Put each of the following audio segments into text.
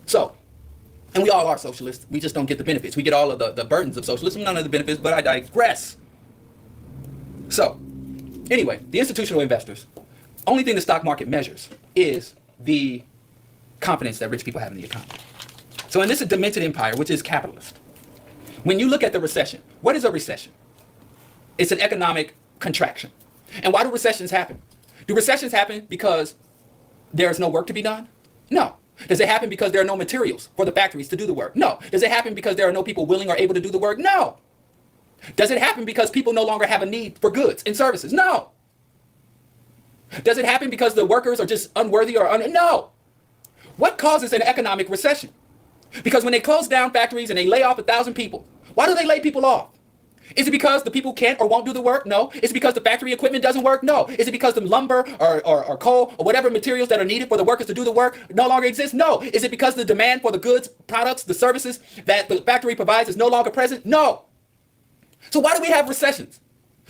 So, and we all are socialists. We just don't get the benefits. We get all of the burdens of socialism, none of the benefits, but I digress. So, anyway, the institutional investors, only thing the stock market measures is the confidence that rich people have in the economy. So in this demented empire, which is capitalist, when you look at the recession, what is a recession? It's an economic contraction. And why do recessions happen? Do recessions happen because there's no work to be done? No. Does it happen because there are no materials for the factories to do the work? No. Does it happen because there are no people willing or able to do the work? No. Does it happen because people no longer have a need for goods and services? No. Does it happen because the workers are just unworthy or no. What causes an economic recession? Because when they close down factories and they lay off 1,000 people, why do they lay people off? Is it because the people can't or won't do the work? No. Is it because the factory equipment doesn't work? No. Is it because the lumber or coal or whatever materials that are needed for the workers to do the work no longer exist? No. Is it because the demand for the goods, products, the services that the factory provides is no longer present? No. So why do we have recessions?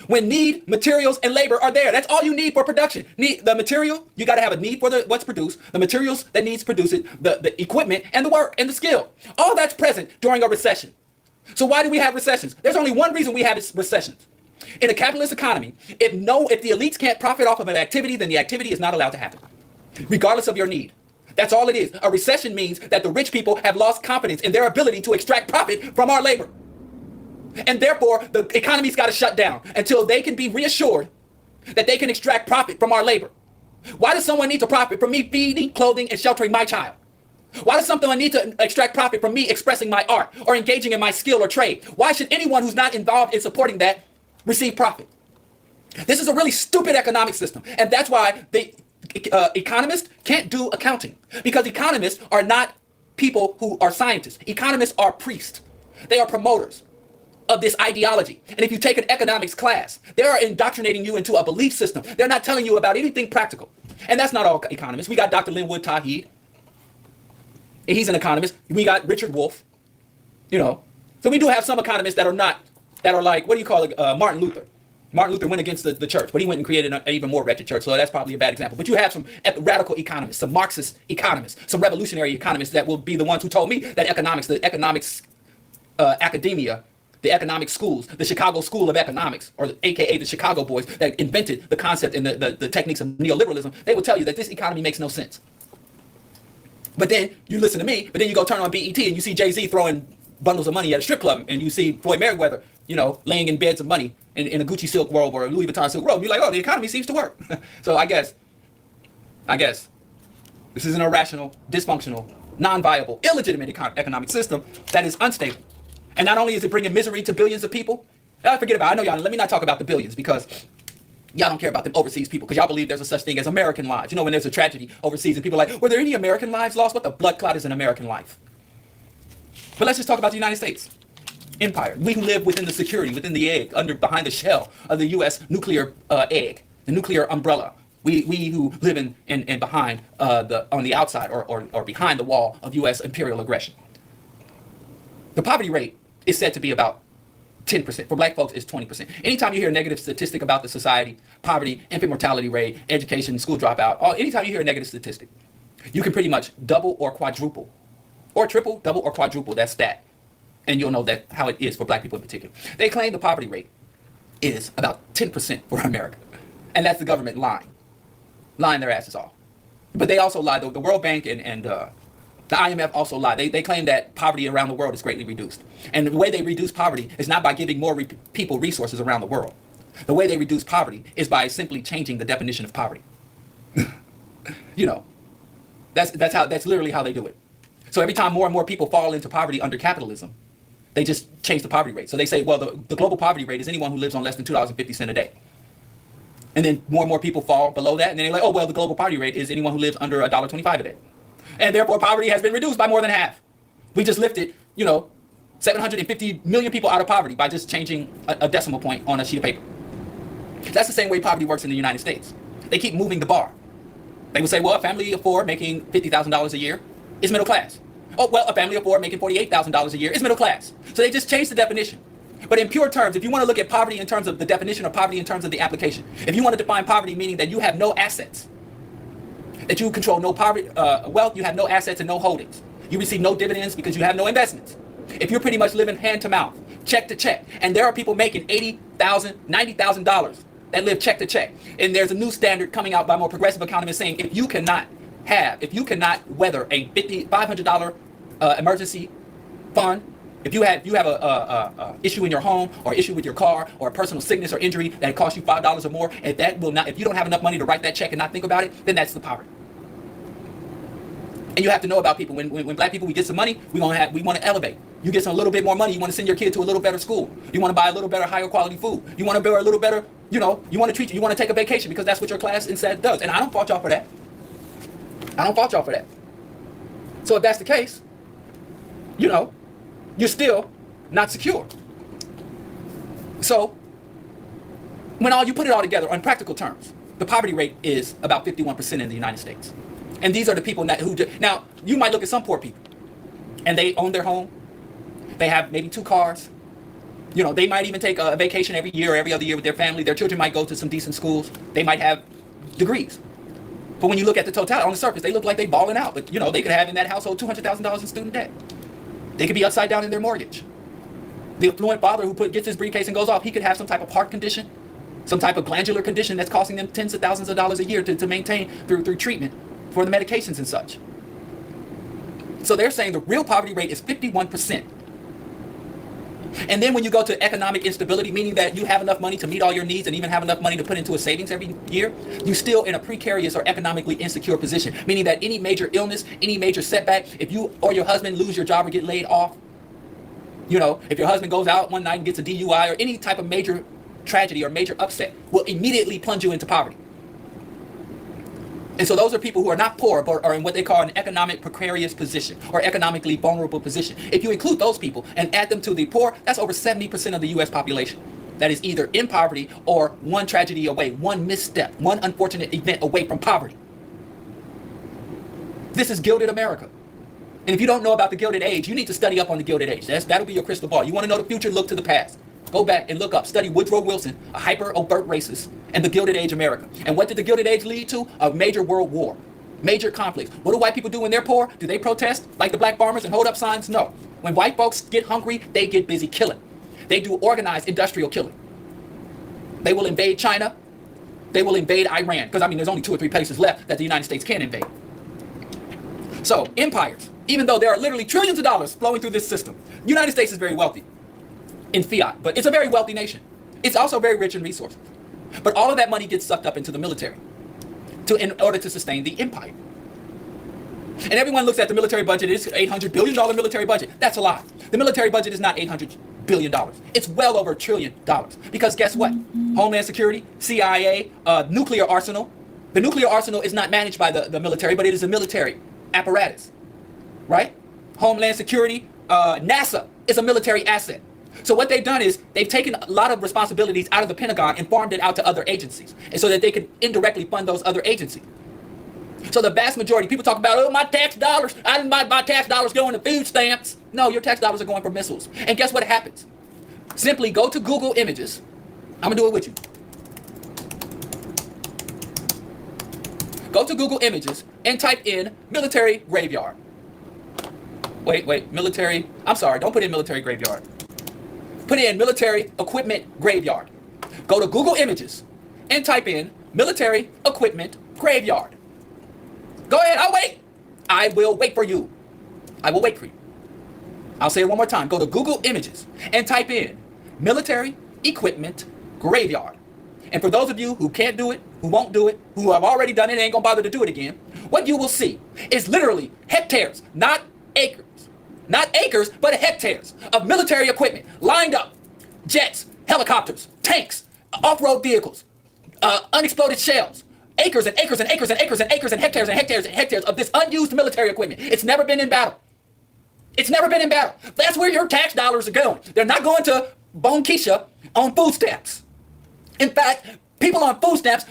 When need, materials, and labor are there. That's all you need for production. Need the material, you got to have a need for what's produced, the materials that needs to produce it, the equipment, and the work, and the skill. All that's present during a recession. So why do we have recessions? There's only one reason we have recessions. In a capitalist economy, if the elites can't profit off of an activity, then the activity is not allowed to happen, regardless of your need. That's all it is. A recession means that the rich people have lost confidence in their ability to extract profit from our labor. And therefore, the economy's got to shut down until they can be reassured that they can extract profit from our labor. Why does someone need to profit from me feeding, clothing, and sheltering my child? Why does someone need to extract profit from me expressing my art or engaging in my skill or trade? Why should anyone who's not involved in supporting that receive profit? This is a really stupid economic system. And that's why the economists can't do accounting, because economists are not people who are scientists. Economists are priests. They are promoters of this ideology. And if you take an economics class, they are indoctrinating you into a belief system. They're not telling you about anything practical. And that's not all economists. We got Dr. Linwood Tawheed. He's an economist. We got Richard Wolff. So we do have some economists that are like, what do you call it? Martin Luther. Martin Luther went against the church, but he went and created an even more wretched church. So that's probably a bad example. But you have some radical economists, some Marxist economists, some revolutionary economists that will be the ones who told me that the economics academia, the economic schools, the Chicago School of Economics, or AKA the Chicago boys that invented the concept and the techniques of neoliberalism, they will tell you that this economy makes no sense. But then you listen to me, but then you go turn on BET and you see Jay-Z throwing bundles of money at a strip club, and you see Floyd Mayweather, laying in beds of money in a Gucci silk robe or a Louis Vuitton silk robe. And you're like, oh, the economy seems to work. So I guess this is an irrational, dysfunctional, non-viable, illegitimate economic system that is unstable. And not only is it bringing misery to billions of people, forget about it. I know y'all, let me not talk about the billions, because y'all don't care about them overseas people, because y'all believe there's a such thing as American lives. When there's a tragedy overseas and people are like, were there any American lives lost? What the blood clot is an American life? But let's just talk about the United States empire. We who live within the security, within the egg, behind the shell of the U.S. nuclear egg, the nuclear umbrella. We who live in behind on the outside or behind the wall of U.S. imperial aggression. The poverty rate is said to be about 10%. For black folks, it's 20%. Anytime you hear a negative statistic about the society, poverty, infant mortality rate, education, school dropout, anytime you hear a negative statistic, you can pretty much double or quadruple, or triple, double or quadruple that stat. And you'll know that how it is for black people in particular. They claim the poverty rate is about 10% for America. And that's the government lying their asses off. But they also lie. The World Bank and the IMF also lie. They claim that poverty around the world is greatly reduced. And the way they reduce poverty is not by giving more people resources around the world. The way they reduce poverty is by simply changing the definition of poverty. That's literally how they do it. So every time more and more people fall into poverty under capitalism, they just change the poverty rate. So they say, well, the global poverty rate is anyone who lives on less than $2.50 a day. And then more and more people fall below that. And then they're like, oh, well, the global poverty rate is anyone who lives under $1.25 a day. And therefore, poverty has been reduced by more than half. We just lifted, 750 million people out of poverty by just changing a decimal point on a sheet of paper. That's the same way poverty works in the United States. They keep moving the bar. They would say, well, a family of four making $50,000 a year is middle class. Oh, well, a family of four making $48,000 a year is middle class. So they just changed the definition. But in pure terms, if you want to look at poverty in terms of the definition of poverty in terms of the application, if you want to define poverty meaning that you have no assets, that you control no wealth, you have no assets and no holdings, You receive no dividends because you have no investments. If you're pretty much living hand to mouth, check to check, and there are people making $80,000, $90,000 that live check to check, and there's a new standard coming out by more progressive economists saying if you cannot weather a $500 emergency fund, if you have a issue in your home or issue with your car or a personal sickness or injury that costs you $5 or more, if you don't have enough money to write that check and not think about it, then that's the poverty. And you have to know about people. When black people, we get some money, we want to elevate. You get some a little bit more money, you want to send your kid to a little better school. You want to buy a little better, higher quality food. You want to build a little better, you want to take a vacation because that's what your class instead does. And I don't fault y'all for that. So if that's the case, you're still not secure. So when you put it all together on practical terms, the poverty rate is about 51% in the United States. And these are the people now you might look at some poor people and they own their home. They have maybe 2 cars. They might even take a vacation every year or every other year with their family. Their children might go to some decent schools. They might have degrees. But when you look at the totality, on the surface, they look like they balling out. But, they could have in that household $200,000 in student debt. They could be upside down in their mortgage. The affluent father who gets his briefcase and goes off, he could have some type of heart condition, some type of glandular condition that's costing them tens of thousands of dollars a year to maintain through treatment for the medications and such. So they're saying the real poverty rate is 51%. And then when you go to economic instability, meaning that you have enough money to meet all your needs and even have enough money to put into a savings every year, you're still in a precarious or economically insecure position, meaning that any major illness, any major setback, if you or your husband lose your job or get laid off, if your husband goes out one night and gets a DUI or any type of major tragedy or major upset, will immediately plunge you into poverty. And so those are people who are not poor, but are in what they call an economic precarious position or economically vulnerable position. If you include those people and add them to the poor, that's over 70% of the U.S. population that is either in poverty or one tragedy away, one misstep, one unfortunate event away from poverty. This is Gilded America. And if you don't know about the Gilded Age, you need to study up on the Gilded Age. That'll be your crystal ball. You want to know the future, look to the past. Go back and look up, study Woodrow Wilson, a hyper-overt racist, and the Gilded Age America. And what did the Gilded Age lead to? A major world war, major conflicts. What do white people do when they're poor? Do they protest like the black farmers and hold up signs? No. When white folks get hungry, they get busy killing. They do organized industrial killing. They will invade China. They will invade Iran. Because, there's only 2 or 3 places left that the United States can invade. So, empires, even though there are literally trillions of dollars flowing through this system, the United States is very wealthy in fiat, but it's a very wealthy nation. It's also very rich in resources. But all of that money gets sucked up into the military in order to sustain the empire. And everyone looks at the military budget, it's $800 billion military budget. That's a lie. The military budget is not $800 billion. It's well over $1 trillion. Because guess what? Homeland Security, CIA, nuclear arsenal. The nuclear arsenal is not managed by the military, but it is a military apparatus, right? Homeland Security, NASA is a military asset. So what they've done is they've taken a lot of responsibilities out of the Pentagon and farmed it out to other agencies, and so that they can indirectly fund those other agencies. So the vast majority, people talk about, my tax dollars, my tax dollars going to food stamps. No, your tax dollars are going for missiles. And guess what happens? Simply go to Google Images. I'm going to do it with you. Go to Google Images and type in military graveyard. Military, I'm sorry, don't put in military graveyard. Put in military equipment graveyard. Go to Google Images and type in military equipment graveyard. Go ahead, I'll wait. I will wait for you. I will wait for you. I'll say it one more time. Go to Google Images and type in military equipment graveyard. And for those of you who can't do it, who won't do it, who have already done it and ain't gonna bother to do it again, what you will see is literally hectares, not acres. Not acres, but hectares of military equipment lined up. Jets, helicopters, tanks, off-road vehicles, unexploded shells. Acres and acres and acres and acres and acres and hectares and hectares and hectares of this unused military equipment. It's never been in battle. It's never been in battle. That's where your tax dollars are going. They're not going to Bone Keisha on food stamps. In fact, people on food stamps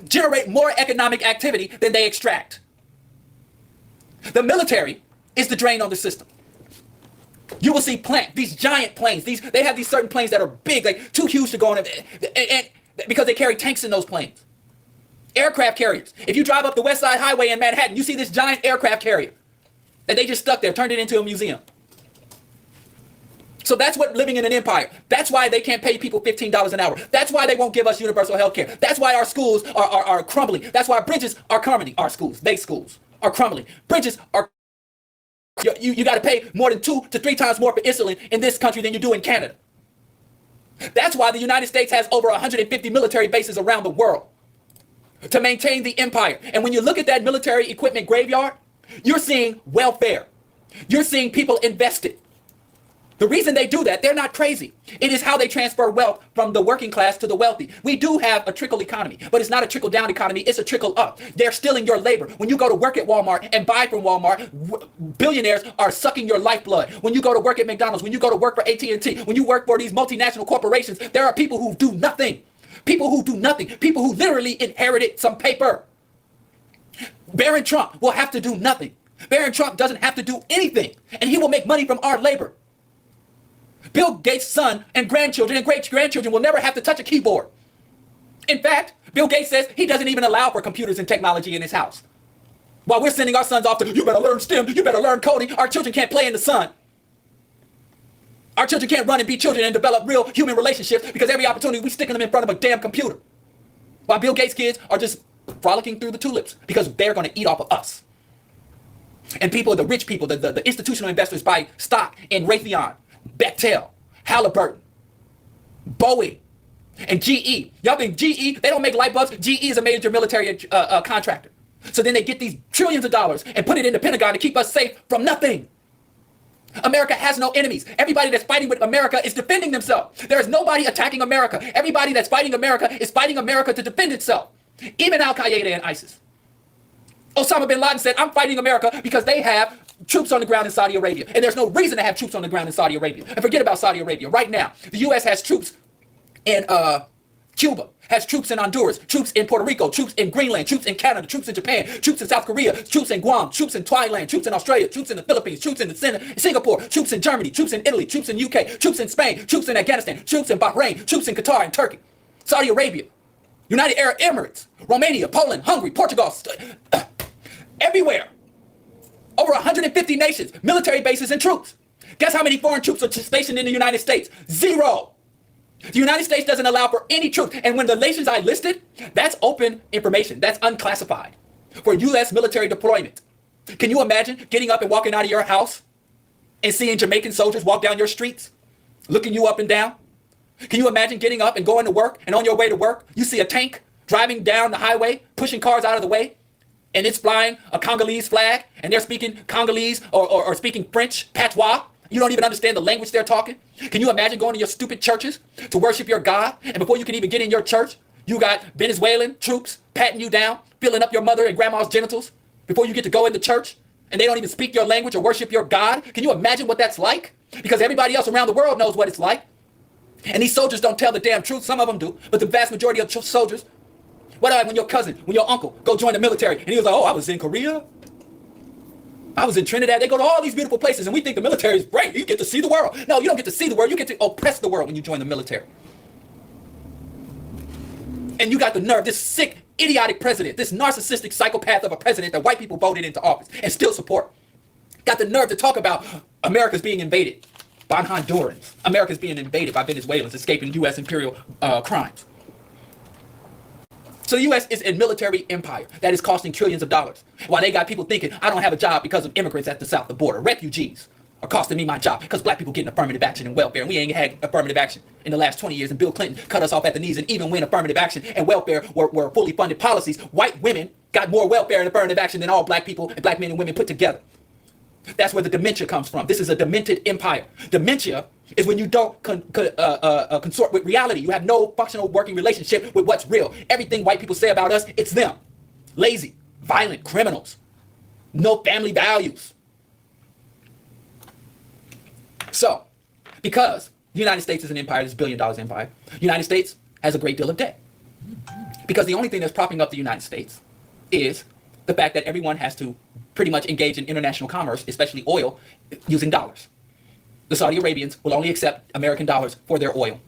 generate more economic activity than they extract. The military is the drain on the system. You will see these giant planes. They have these certain planes that are big, like too huge to go on, and because they carry tanks in those planes. Aircraft carriers. If you drive up the West Side Highway in Manhattan, you see this giant aircraft carrier. that they just stuck there, turned it into a museum. So that's what living in an empire. That's why they can't pay people $15 an hour. That's why they won't give us universal health care. That's why our schools are crumbling. That's why bridges are crumbling. Our schools, base schools are crumbling. Bridges are, you got to pay more than 2 to 3 times more for insulin in this country than you do in Canada. That's why the United States has over 150 military bases around the world to maintain the empire. And when you look at that military equipment graveyard, you're seeing welfare. You're seeing people invested. The reason they do that, they're not crazy. It is how they transfer wealth from the working class to the wealthy. We do have a trickle economy, but it's not a trickle down economy. It's a trickle up. They're stealing your labor. When you go to work at Walmart and buy from Walmart, billionaires are sucking your lifeblood. When you go to work at McDonald's, when you go to work for AT&T, when you work for these multinational corporations, there are people who do nothing. People who do nothing. People who literally inherited some paper. Baron Trump will have to do nothing. Baron Trump doesn't have to do anything, and he will make money from our labor. Bill Gates' son and grandchildren and great-grandchildren will never have to touch a keyboard. In fact, Bill Gates says he doesn't even allow for computers and technology in his house. While we're sending our sons off to, you better learn STEM, you better learn coding, our children can't play in the sun. Our children can't run and be children and develop real human relationships because every opportunity we sticking them in front of a damn computer. While Bill Gates' kids are just frolicking through the tulips because they're going to eat off of us. And people, the rich people, the institutional investors buy stock in Raytheon, Bechtel, Halliburton, Boeing, and GE. Y'all think GE, they don't make light bulbs. GE is a major military contractor. So then they get these trillions of dollars and put it in the Pentagon to keep us safe from nothing. America has no enemies. Everybody that's fighting with America is defending themselves. There is nobody attacking America. Everybody that's fighting America is fighting America to defend itself. Even Al-Qaeda and ISIS. Osama bin Laden said, I'm fighting America because they have troops on the ground in Saudi Arabia. And there's no reason to have troops on the ground in Saudi Arabia. And forget about Saudi Arabia. Right now, the U.S. has troops in Cuba, has troops in Honduras, troops in Puerto Rico, troops in Greenland, troops in Canada, troops in Japan, troops in South Korea, troops in Guam, troops in Thailand, troops in Australia, troops in the Philippines, troops in Singapore, troops in Germany, troops in Italy, troops in UK, troops in Spain, troops in Afghanistan, troops in Bahrain, troops in Qatar and Turkey, Saudi Arabia, United Arab Emirates, Romania, Poland, Hungary, Portugal, everywhere. Over 150 nations, military bases and troops. Guess how many foreign troops are stationed in the United States? 0. The United States doesn't allow for any troops. And when the nations I listed, that's open information. That's unclassified for U.S. military deployment. Can you imagine getting up and walking out of your house and seeing Jamaican soldiers walk down your streets, looking you up and down? Can you imagine getting up and going to work, and on your way to work, you see a tank driving down the highway, pushing cars out of the way, and it's flying a Congolese flag, and they're speaking Congolese or speaking French, patois. You don't even understand the language they're talking. Can you imagine going to your stupid churches to worship your God, and before you can even get in your church, you got Venezuelan troops patting you down, filling up your mother and grandma's genitals before you get to go into church, and they don't even speak your language or worship your God? Can you imagine what that's like? Because everybody else around the world knows what it's like. And these soldiers don't tell the damn truth. Some of them do, but the vast majority of soldiers, what about when your cousin, when your uncle go join the military, and he was like, oh, I was in Korea, I was in Trinidad. They go to all these beautiful places, and we think the military is great. You get to see the world. No, you don't get to see the world. You get to oppress the world when you join the military. And you got the nerve, this sick, idiotic president, this narcissistic psychopath of a president that white people voted into office and still support, got the nerve to talk about America's being invaded by Hondurans. America's being invaded by Venezuelans escaping U.S. imperial crimes. So the U.S. is a military empire that is costing trillions of dollars. While they got people thinking, I don't have a job because of immigrants at the south of the border. Refugees are costing me my job because black people getting affirmative action and welfare. And we ain't had affirmative action in the last 20 years. And Bill Clinton cut us off at the knees. And even when affirmative action and welfare were fully funded policies, white women got more welfare and affirmative action than all black people and black men and women put together. That's where the dementia comes from. This is a demented empire. Dementia is when you don't consort with reality. You have no functional working relationship with what's real. Everything white people say about us, it's them. Lazy, violent, criminals. No family values. So, because the United States is an empire, this $1 billion empire, the United States has a great deal of debt. Because the only thing that's propping up the United States is the fact that everyone has to pretty much engage in international commerce, especially oil, using dollars. The Saudi Arabians will only accept American dollars for their oil.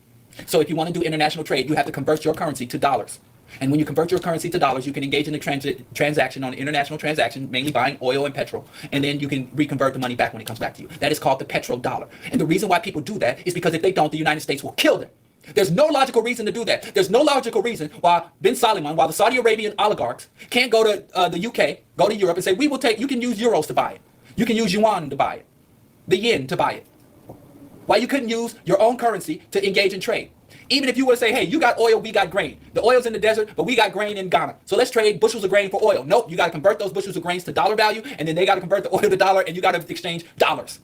So if you want to do international trade, you have to convert your currency to dollars. And when you convert your currency to dollars, you can engage in a transaction on an international transaction, mainly buying oil and petrol. And then you can reconvert the money back when it comes back to you. That is called the petrodollar. And the reason why people do that is because if they don't, the United States will kill them. There's no logical reason to do that. There's no logical reason why bin Salman, while the Saudi Arabian oligarchs can't go to the UK, go to Europe and say, we will take, you can use euros to buy it. You can use yuan to buy it. The yen to buy it. Why you couldn't use your own currency to engage in trade? Even if you were to say, hey, you got oil, we got grain. The oil's in the desert, but we got grain in Ghana. So let's trade bushels of grain for oil. Nope, you got to convert those bushels of grains to dollar value, and then they got to convert the oil to dollar, and you got to exchange dollars.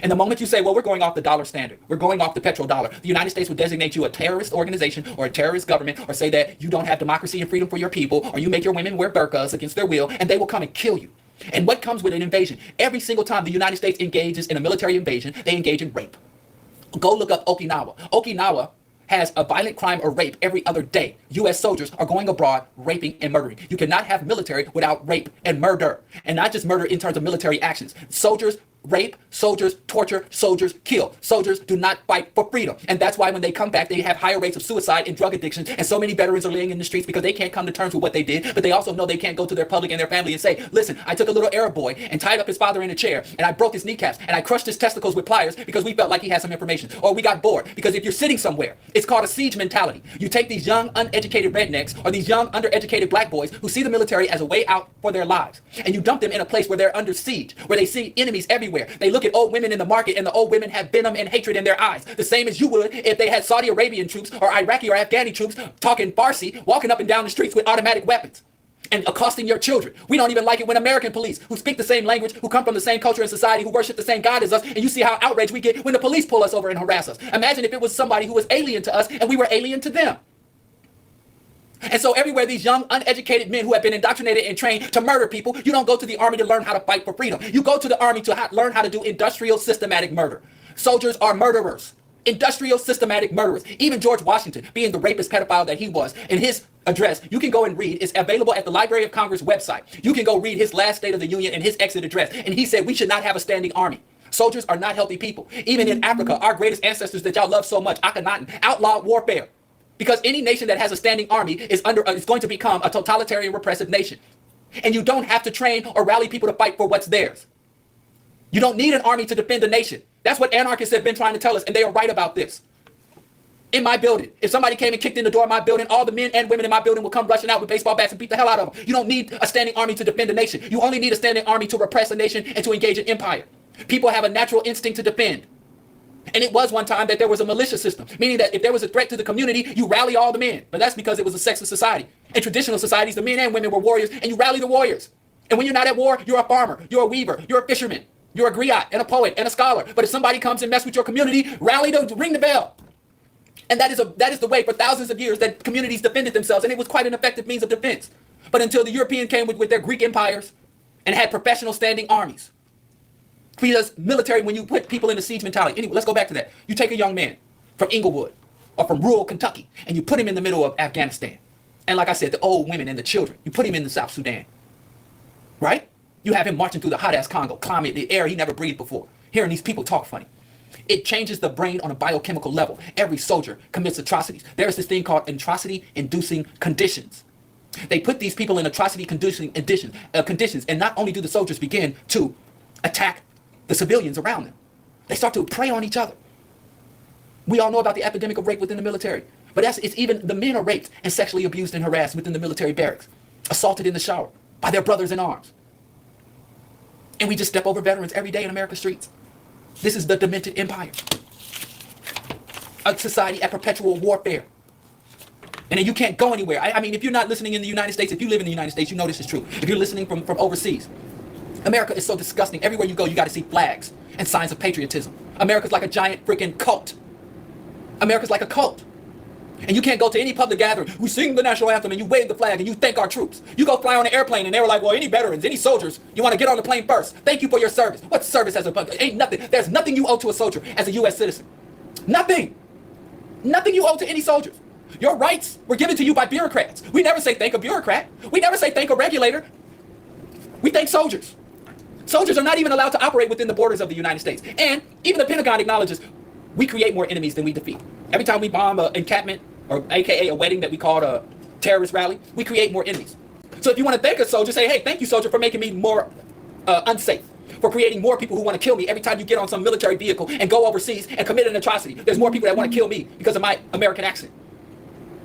And the moment you say, well, we're going off the dollar standard, we're going off the petrodollar, the United States would designate you a terrorist organization or a terrorist government, or say that you don't have democracy and freedom for your people, or you make your women wear burqas against their will, and they will come and kill you. And what comes with an invasion? Every single time the United States engages in a military invasion, they engage in rape. Go look up Okinawa. Okinawa has a violent crime or rape every other day. U.S. soldiers are going abroad, raping and murdering. You cannot have military without rape and murder. And not just murder in terms of military actions. Soldiers rape, soldiers torture, soldiers kill. Soldiers do not fight for freedom. And that's why when they come back, they have higher rates of suicide and drug addiction. And so many veterans are laying in the streets because they can't come to terms with what they did. But they also know they can't go to their public and their family and say, listen, I took a little Arab boy and tied up his father in a chair, and I broke his kneecaps, and I crushed his testicles with pliers because we felt like he had some information. Or we got bored. Because if you're sitting somewhere, it's called a siege mentality. You take these young, uneducated rednecks or these young, undereducated black boys who see the military as a way out for their lives, and you dump them in a place where they're under siege, where they see enemies everywhere. They look at old women in the market, and the old women have venom and hatred in their eyes, the same as you would if they had Saudi Arabian troops or Iraqi or Afghani troops talking Farsi, walking up and down the streets with automatic weapons and accosting your children. We don't even like it when American police, who speak the same language, who come from the same culture and society, who worship the same God as us, and you see how outraged we get when the police pull us over and harass us. Imagine if it was somebody who was alien to us and we were alien to them. And so everywhere these young, uneducated men who have been indoctrinated and trained to murder people, you don't go to the army to learn how to fight for freedom. You go to the army to learn how to do industrial systematic murder. Soldiers are murderers. Industrial systematic murderers. Even George Washington, being the rapist pedophile that he was, in his address, you can go and read, it's available at the Library of Congress website. You can go read his last State of the Union and his exit address. And he said we should not have a standing army. Soldiers are not healthy people. Even in Africa, our greatest ancestors that y'all love so much, Akhenaten, outlawed warfare. Because any nation that has a standing army is going to become a totalitarian repressive nation. And you don't have to train or rally people to fight for what's theirs. You don't need an army to defend a nation. That's what anarchists have been trying to tell us, and they are right about this. In my building, if somebody came and kicked in the door of my building, all the men and women in my building will come rushing out with baseball bats and beat the hell out of them. You don't need a standing army to defend a nation. You only need a standing army to repress a nation and to engage in empire. People have a natural instinct to defend. And it was one time that there was a militia system, meaning that if there was a threat to the community, you rally all the men. But that's because it was a sexist society. In traditional societies, the men and women were warriors, and you rally the warriors. And when you're not at war, you're a farmer, you're a weaver, you're a fisherman, you're a griot and a poet and a scholar. But if somebody comes and mess with your community, rally to ring the bell. And that is the way for thousands of years that communities defended themselves, and it was quite an effective means of defense. But until the European came with their Greek empires and had professional standing armies. Because military, when you put people in a siege mentality, anyway, let's go back to that. You take a young man from Inglewood or from rural Kentucky, and you put him in the middle of Afghanistan. And like I said, the old women and the children, you put him in the South Sudan, right? You have him marching through the hot-ass Congo, climbing the air he never breathed before, hearing these people talk funny. It changes the brain on a biochemical level. Every soldier commits atrocities. There is this thing called atrocity-inducing conditions. They put these people in atrocity-inducing conditions, and not only do the soldiers begin to attack the civilians around them, they start to prey on each other. We all know about the epidemic of rape within the military, but it's even the men are raped and sexually abused and harassed within the military barracks, assaulted in the shower by their brothers in arms. And we just step over veterans every day in America's streets. This is the demented empire, a society at perpetual warfare. And then you can't go anywhere. I mean, if you're not listening in the United States, if you live in the United States, you know this is true. If you're listening from overseas, America is so disgusting. Everywhere you go, you got to see flags and signs of patriotism. America's like a giant freaking cult. America's like a cult. And you can't go to any public gathering. We sing the national anthem and you wave the flag and you thank our troops. You go fly on an airplane and they were like, well, any veterans, any soldiers, you want to get on the plane first. Thank you for your service. What service as a, ain't nothing. There's nothing you owe to a soldier as a U.S. citizen. Nothing. Nothing you owe to any soldiers. Your rights were given to you by bureaucrats. We never say thank a bureaucrat. We never say thank a regulator. We thank soldiers. Soldiers are not even allowed to operate within the borders of the United States. And even the Pentagon acknowledges we create more enemies than we defeat. Every time we bomb an encampment, or AKA a wedding that we called terrorist rally, we create more enemies. So if you want to thank a soldier, say, hey, thank you, soldier, for making me more unsafe, for creating more people who want to kill me every time you get on some military vehicle and go overseas and commit an atrocity. There's more people that want to kill me because of my American accent.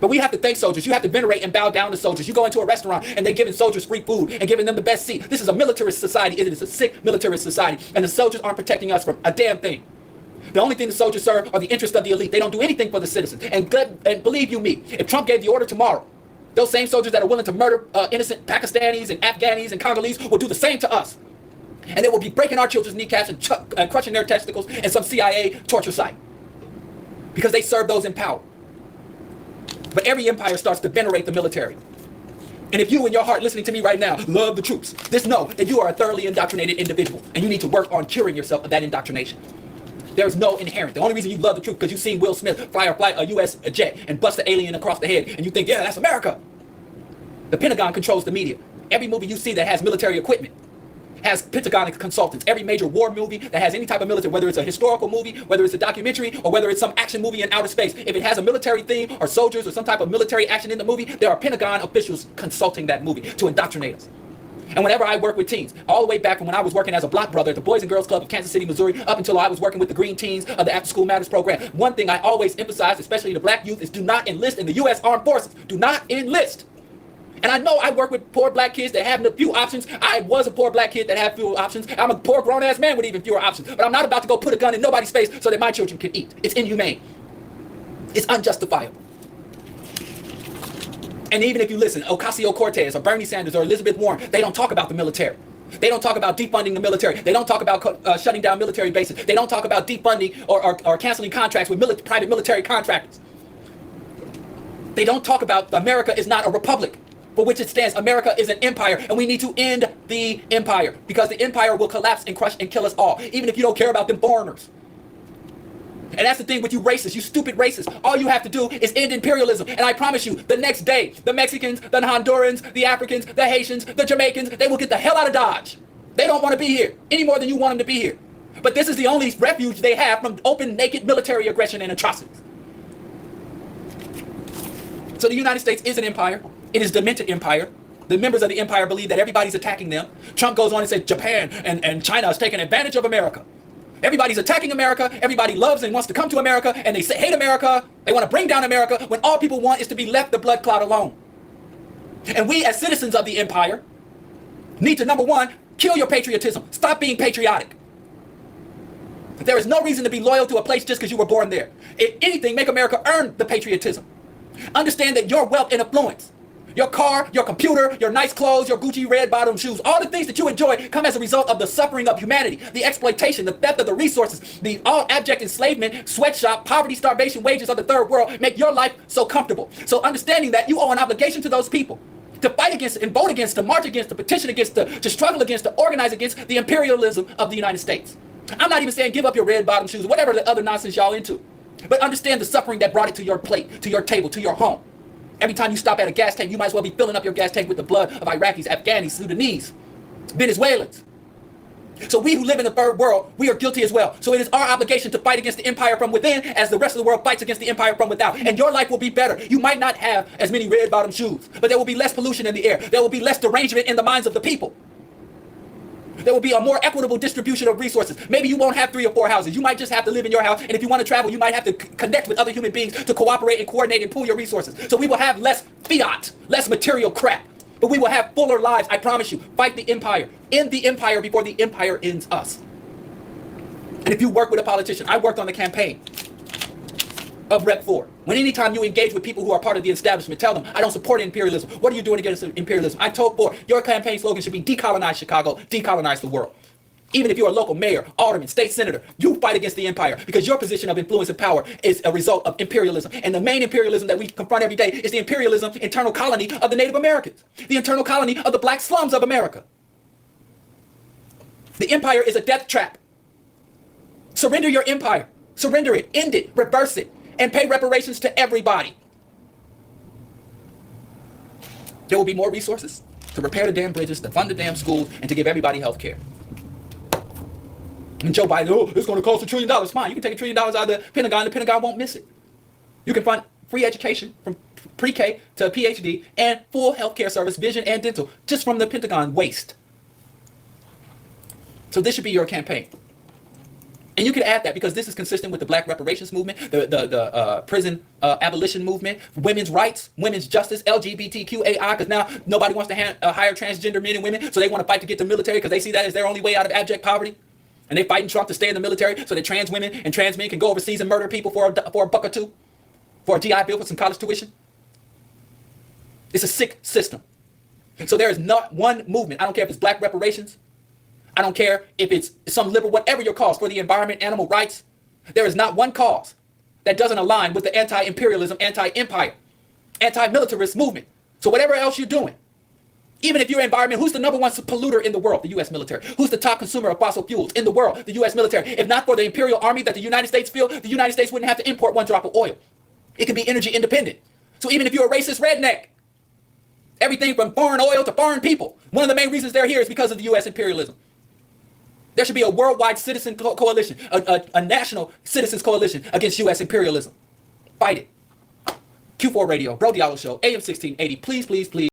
But we have to thank soldiers. You have to venerate and bow down to soldiers. You go into a restaurant and they're giving soldiers free food and giving them the best seat. This is a militarist society. It is a sick militarist society. And the soldiers aren't protecting us from a damn thing. The only thing the soldiers serve are the interests of the elite. They don't do anything for the citizens. And believe you me, if Trump gave the order tomorrow, those same soldiers that are willing to murder innocent Pakistanis and Afghanis and Congolese will do the same to us. And they will be breaking our children's kneecaps and crushing their testicles in some CIA torture site. Because they serve those in power. But every empire starts to venerate the military. And if you in your heart listening to me right now love the troops, just know that you are a thoroughly indoctrinated individual. And you need to work on curing yourself of that indoctrination. There's no inherent. The only reason you love the troops because you've seen Will Smith fly a U.S. jet and bust the alien across the head. And you think, yeah, that's America. The Pentagon controls the media. Every movie you see that has military equipment has Pentagon consultants. Every major war movie that has any type of military, whether it's a historical movie, whether it's a documentary, or whether it's some action movie in outer space, if it has a military theme or soldiers or some type of military action in the movie, there are Pentagon officials consulting that movie to indoctrinate us. And whenever I work with teens, all the way back from when I was working as a block brother at the Boys and Girls Club of Kansas City, Missouri, up until I was working with the Green Teens of the After School Matters program, one thing I always emphasize, especially the black youth, is do not enlist in the U.S. Armed Forces. Do not enlist. And I know I work with poor black kids that have a few options. I was a poor black kid that had fewer options. I'm a poor grown-ass man with even fewer options. But I'm not about to go put a gun in nobody's face so that my children can eat. It's inhumane. It's unjustifiable. And even if you listen, Ocasio-Cortez or Bernie Sanders or Elizabeth Warren, they don't talk about the military. They don't talk about defunding the military. They don't talk about shutting down military bases. They don't talk about defunding or canceling contracts with private military contractors. They don't talk about America is not a republic. For which it stands. America is an empire, and we need to end the empire because the empire will collapse and crush and kill us all, even if you don't care about them foreigners. And that's the thing with you racists, you stupid racists. All you have to do is end imperialism, and I promise you, the next day, the Mexicans, the Hondurans, the Africans, the Haitians, the Jamaicans, they will get the hell out of Dodge. They don't want to be here any more than you want them to be here. But this is the only refuge they have from open, naked military aggression and atrocities. So the United States is an empire. It is a demented empire. The members of the empire believe that everybody's attacking them. Trump goes on and says Japan and China is taking advantage of America. Everybody's attacking America. Everybody loves and wants to come to America. And they hate America. They want to bring down America when all people want is to be left the blood clot alone. And we as citizens of the empire need to, number one, kill your patriotism. Stop being patriotic. There is no reason to be loyal to a place just because you were born there. If anything, make America earn the patriotism. Understand that your wealth and influence, your car, your computer, your nice clothes, your Gucci red bottom shoes, all the things that you enjoy come as a result of the suffering of humanity, the exploitation, the theft of the resources, the all abject enslavement, sweatshop, poverty, starvation, wages of the third world make your life so comfortable. So understanding that you owe an obligation to those people to fight against and vote against, to march against, to petition against, to struggle against, to organize against the imperialism of the United States. I'm not even saying give up your red bottom shoes, whatever the other nonsense y'all into. But understand the suffering that brought it to your plate, to your table, to your home. Every time you stop at a gas tank, you might as well be filling up your gas tank with the blood of Iraqis, Afghanis, Sudanese, Venezuelans. So we who live in the third world, we are guilty as well. So it is our obligation to fight against the empire from within as the rest of the world fights against the empire from without. And your life will be better. You might not have as many red bottom shoes, but there will be less pollution in the air. There will be less derangement in the minds of the people. There will be a more equitable distribution of resources. Maybe you won't have 3 or 4 houses. You might just have to live in your house. And if you want to travel, you might have to connect with other human beings to cooperate and coordinate and pool your resources. So we will have less fiat, less material crap. But we will have fuller lives, I promise you. Fight the empire. End the empire before the empire ends us. And if you work with a politician, I worked on the campaign of Rep 4. When anytime you engage with people who are part of the establishment, tell them, I don't support imperialism. What are you doing against imperialism? I told 4, your campaign slogan should be decolonize Chicago, decolonize the world. Even if you're a local mayor, alderman, state senator, you fight against the empire because your position of influence and power is a result of imperialism. And the main imperialism that we confront every day is the imperialism, internal colony of the Native Americans, the internal colony of the black slums of America. The empire is a death trap. Surrender your empire. Surrender it, end it, reverse it, and pay reparations to everybody. There will be more resources to repair the damn bridges, to fund the damn schools, and to give everybody health care. And Joe Biden, oh, it's going to cost $1 trillion. Fine, you can take $1 trillion out of the Pentagon won't miss it. You can fund free education from pre-K to PhD, and full healthcare service, vision and dental, just from the Pentagon waste. So this should be your campaign. And you can add that because this is consistent with the Black reparations movement, the prison abolition movement, women's rights, women's justice, LGBTQAI, because now nobody wants to hire transgender men and women, so they want to fight to get to the military because they see that as their only way out of abject poverty. And they fighting Trump to stay in the military so that trans women and trans men can go overseas and murder people for a buck or two, for a GI Bill, for some college tuition. It's a sick system. So there is not one movement, I don't care if it's Black reparations, I don't care if it's some liberal, whatever your cause for the environment, animal rights, there is not one cause that doesn't align with the anti-imperialism, anti-empire, anti-militarist movement. So whatever else you're doing, even if you're environment, who's the number one polluter in the world? The U.S. military. Who's the top consumer of fossil fuels in the world? The U.S. military. If not for the imperial army that the United States feel, the United States wouldn't have to import one drop of oil. It can be energy independent. So even if you're a racist redneck, everything from foreign oil to foreign people, one of the main reasons they're here is because of the U.S. imperialism. There should be a worldwide citizen coalition, a national citizens coalition against U.S. imperialism. Fight it. Q4 Radio, Bro Diallo Show, AM 1680. Please, please, please.